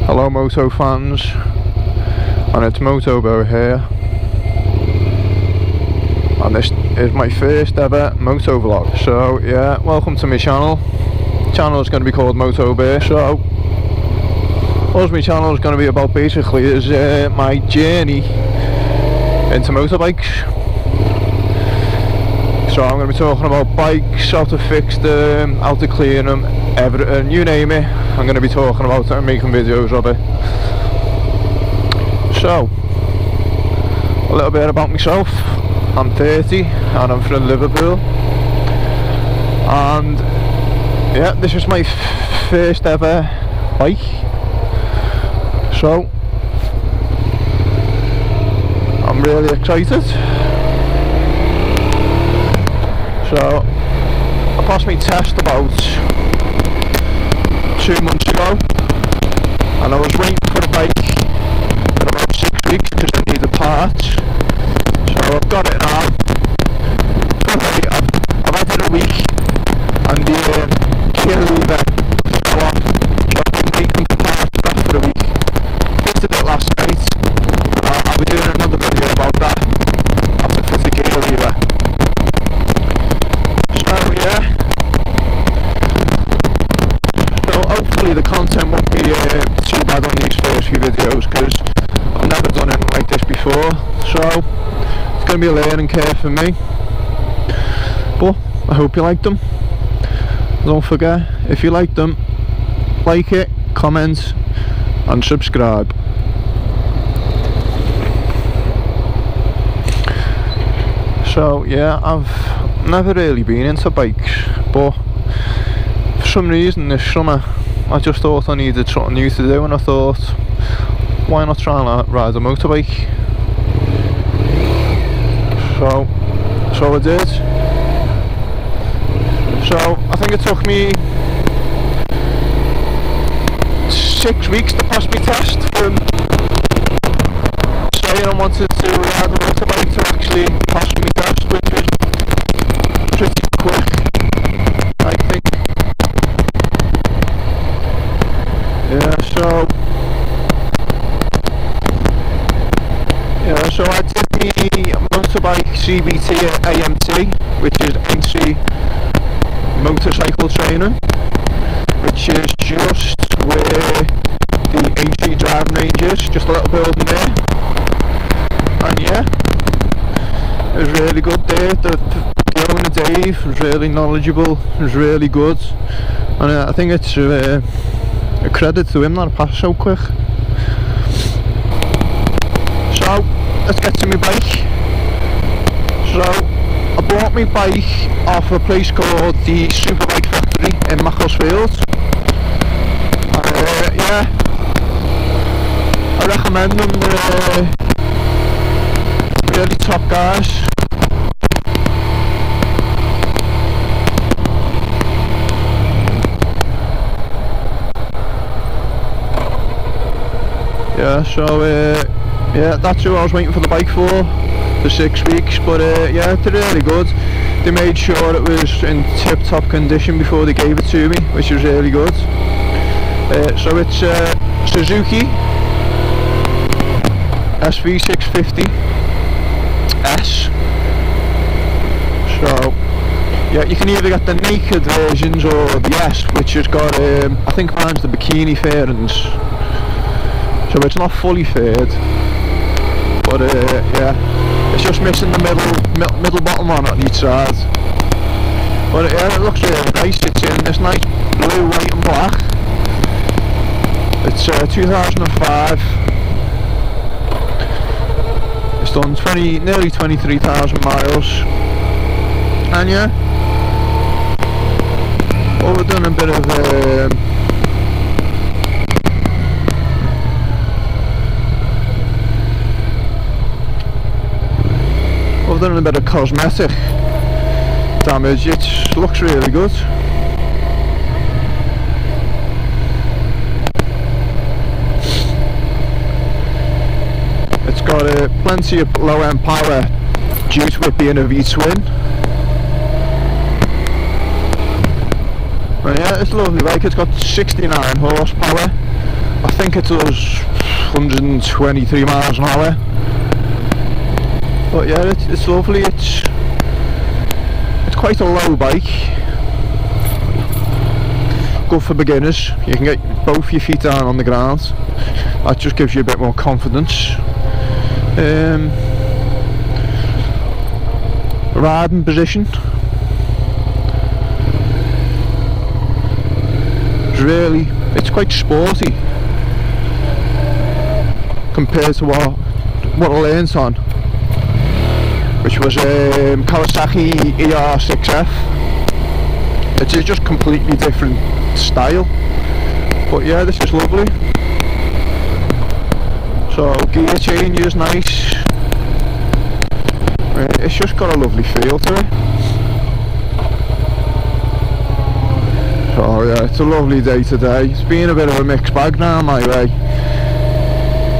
Hello moto fans, and it's Motobo here, and this is my first ever moto vlog. So yeah, welcome to my channel. Channel is going to be called Motobo. So what my channel is going to be about basically is my journey into motorbikes. So I'm going to be talking about bikes, how to fix them, how to clean them, everything, you name it. I'm going to be talking about it and making videos of it. So, a little bit about myself. I'm 30 and I'm from Liverpool. And yeah, this is my first ever bike. So, I'm really excited. So, I passed my test about 2 months ago, and I was waiting for the bike for about 6 weeks because I needed parts. So I've got it now. I've had it a week, and the key lever fell off, so I've been waiting for parts for that for a week. Fitted it last night. I'll be doing another video about that after fit the gear lever. Yeah. So hopefully the content won't be too bad on these first few videos because I've never done anything like this before. So it's going to be a learning curve for me. But I hope you liked them. Don't forget, if you liked them, like it, comment and subscribe. So yeah, I've never really been into bikes, but for some reason this summer I just thought I needed something new to do, and I thought, why not try and ride a motorbike? So I did. So I think it took me 6 weeks to pass my test from saying I wanted to ride a motorbike to actually pass my test, which was pretty quick, I think. So I did the motorbike CBT AMT, which is NC motorcycle training, which is just where the AC driving range is, just a little building there. And yeah, it was really good there. The owner Dave was really knowledgeable, was really good, and I think it's a credit to him that I passed so quick. So let's get to my bike. So I bought my bike off a place called the Superbike Factory in Macclesfield. Yeah, I recommend them. They're really top guys. Yeah, so yeah, that's who I was waiting for the bike for 6 weeks. But yeah, they're really good. They made sure it was in tip-top condition before they gave it to me, which was really good. So it's Suzuki SV650 S. So yeah, you can either get the naked versions or the S, which has got I think mine's the bikini fairings. So it's not fully faired, but yeah, it's just missing the middle bottom on each side. But yeah, it looks really nice. It's in this nice blue, white and black. It's 2005. It's done nearly 23,000 miles. And yeah, well, we've done a bit of I've done a bit of cosmetic damage. It looks really good. It's got plenty of low end power due to it being a V-twin. But yeah, it's lovely bike. It's got 69 horsepower I think it does 123 miles an hour. But yeah, it's lovely. It's quite a low bike. Good for beginners. You can get both your feet down on the ground. That just gives you a bit more confidence. Riding position. It's quite sporty compared to what I learnt on, which was Kawasaki ER6F. It's just completely different style, but yeah, this is lovely. So gear change is nice. It's just got a lovely feel to it. So yeah, it's a lovely day today. It's been a bit of a mixed bag now my way.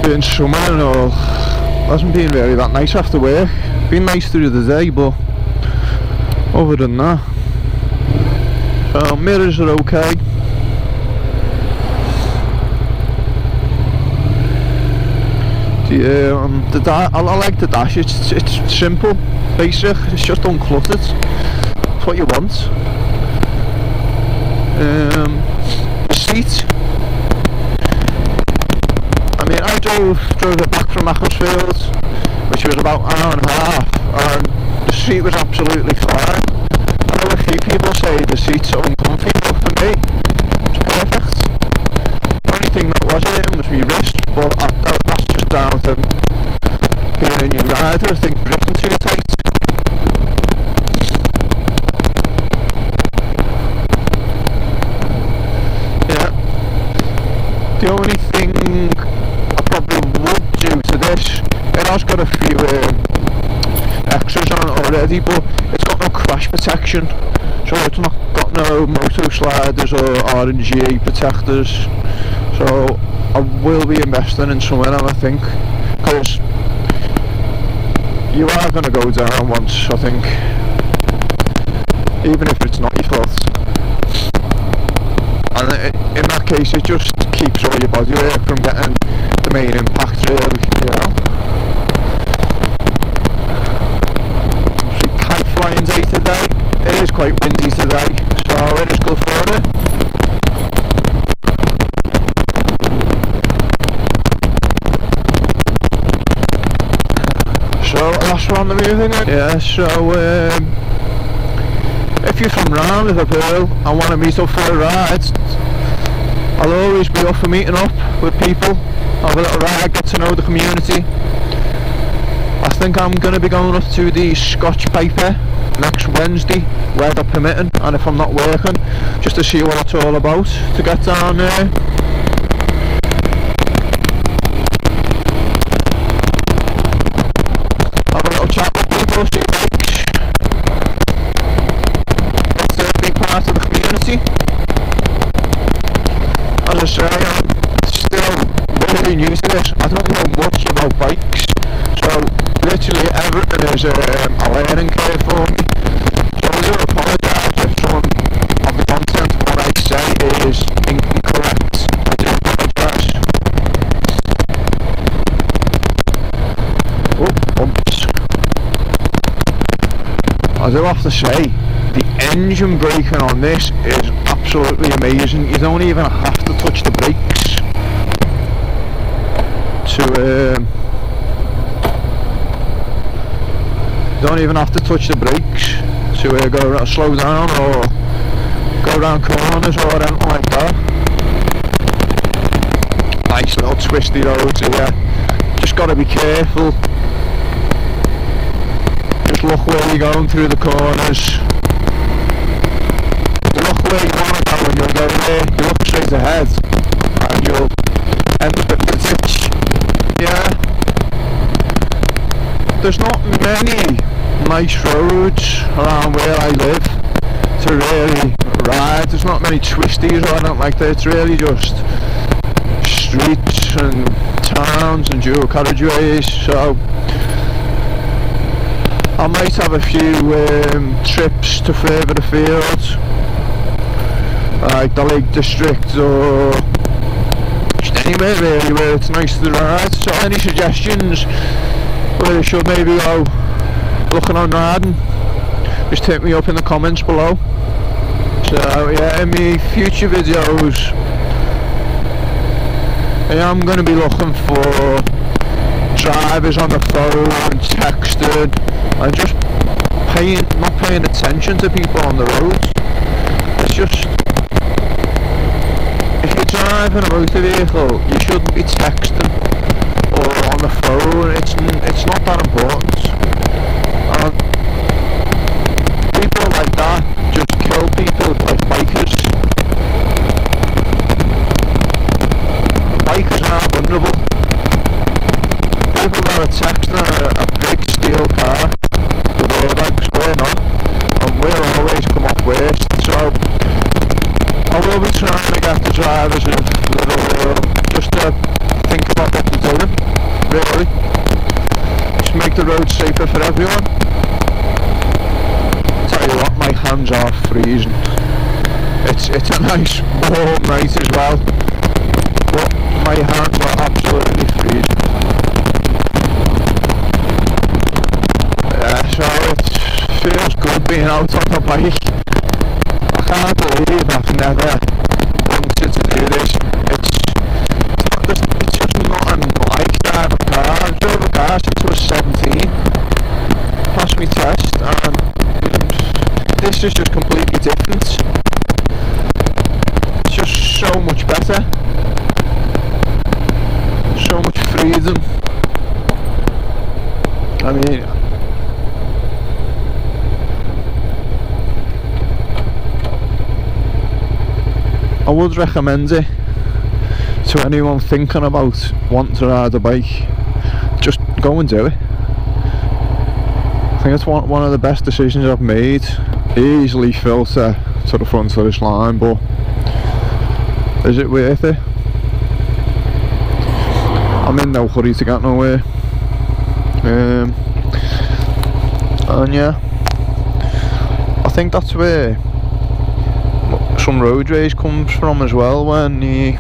Been summer and all, hasn't been really that nice after work. Been nice through the day, but other than that, so mirrors are okay. I like the dash. It's simple, basic. It's just uncluttered. It's what you want. The seat. I mean, I drove it back from Macclesfield, which was about an hour and a half, and the seat was absolutely fine. I know a few people say the seats are uncomfy, but for me, it's perfect. The only thing that was in it was my wrist, but that's just down to being a new rider. I think the wrist is too tight. Yeah. The only thing I probably would do to this, it has got a few extras on it already, but it's got no crash protection, so it's not got no moto sliders or RNG protectors. So I will be investing in some of them, I think, because you are going to go down once, I think, even if it's not your fault. And in that case, it just keeps all your body weight from getting the main impact, really, you know. Kite flying day today. It is quite windy today, so it is good for it. So that's what on the move, isn't it? Yeah, so if you're from round Liverpool and want to meet up for a ride, I'll always be up for meeting up with people, have a little ride, get to know the community. I think I'm going to be going up to the Scotch Piper next Wednesday, weather permitting, and if I'm not working, just to see what it's all about, to get down there. Have a little chat with people, see bikes. It's a big part of the community. As I say, I'm still really new to this. I don't know much about bikes, so literally everything is a learning curve for me. So I do apologise if some of the content of what I say is incorrect. I do apologise. Oh, bumps. I do have to say, the engine braking on this is absolutely amazing. You don't even have to touch the brakes to you don't even have to touch the brakes to go slow down or go around corners or anything like that. Nice little twisty roads here. Just got to be careful. Just look where you're going through the corners. Look where you want to go when you're going there. You look straight ahead and you'll end up at the ditch. Yeah. There's not many nice roads around where I live to really ride. There's not many twisties or anything like that. It's really just streets and towns and dual carriageways. So I might have a few trips to further afield, like the Lake District or just anywhere really where it's nice to ride. So any suggestions where I should maybe go looking on riding, just hit me up in the comments below. So yeah, in my future videos I am going to be looking for drivers on the phone and texting and just not paying attention to people on the roads. It's just, if you're driving a motor vehicle, you shouldn't be texting or on the phone. It's not that important. And people like that just kill people, like bikers. Bikers are vulnerable. People that are texting a big steel car with airbags, we're not, and we'll always come off worst. So I will be trying to get the drivers of the world just to think about what they're doing, really. Just make the road safer for everyone. Tell you what, my hands are freezing. It's a nice warm night as well, but my hands are absolutely freezing. So it feels good being out on the bike. I can't believe I've never wanted to do this. It's just nothing like driving a car. I drove a car since I was 17, passed my test, and this is just completely different. It's just so much better, so much freedom. I mean, I would recommend it to anyone thinking about wanting to ride a bike. Just go and do it. I think it's one of the best decisions I've made. Easily filter to the front of this line, but is it worth it? I'm in no hurry to get nowhere. And yeah, I think that's where some road rage comes from as well, when you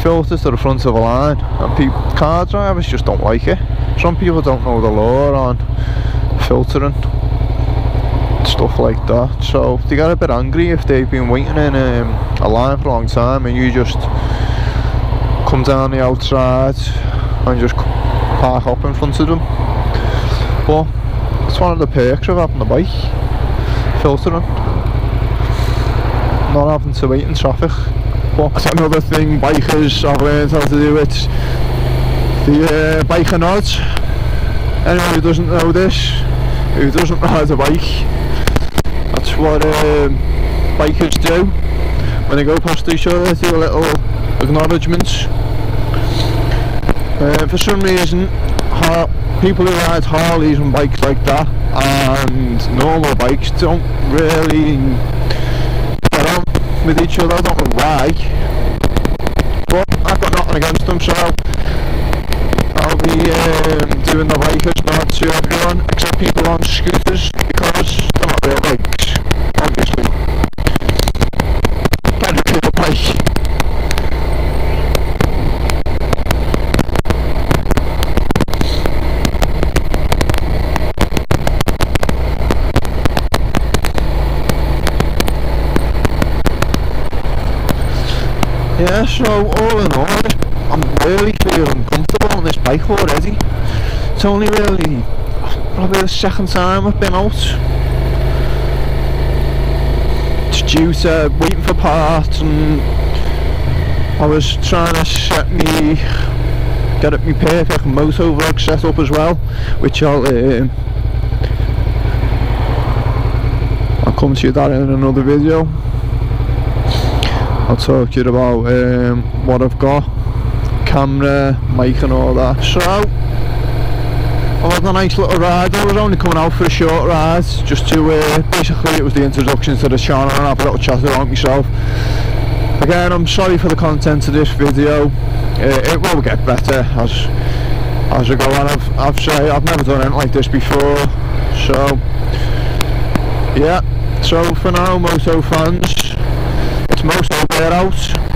filter to the front of a line, and car drivers just don't like it. Some people don't know the law on filtering, stuff like that, so they get a bit angry if they've been waiting in a line for a long time and you just come down the outside and just park up in front of them. But it's one of the perks of having a bike, filtering, not having to wait in traffic. But that's another thing bikers have learned how to do. It's the biker nods. Anyone who doesn't know this, who doesn't ride a bike, that's what bikers do when they go past each other. They do a little acknowledgement. For some reason, people who ride Harleys and bikes like that and normal bikes don't really get on with each other. I don't know why, but I've got nothing against them, so I'll be doing the bikers nod to everyone except people on scooters, because they're not real bikes, obviously. Get a real bike. Yeah, so all in all, I'm really feeling comfortable on this bike already. It's only really probably the second time I've been out. It's due to waiting for parts, and I was trying to get my perfect Motovlog set up as well, which I'll come to you that in another video. I'll talk to you about what I've got, camera, mic and all that. So, I've had a nice little ride. I was only coming out for a short ride, just to, basically it was the introduction to the channel and have a little chat about myself. Again, I'm sorry for the content of this video. It will get better as I go on. I've never done anything like this before. So, yeah. So for now, Moto fans, it's Moto Bear out.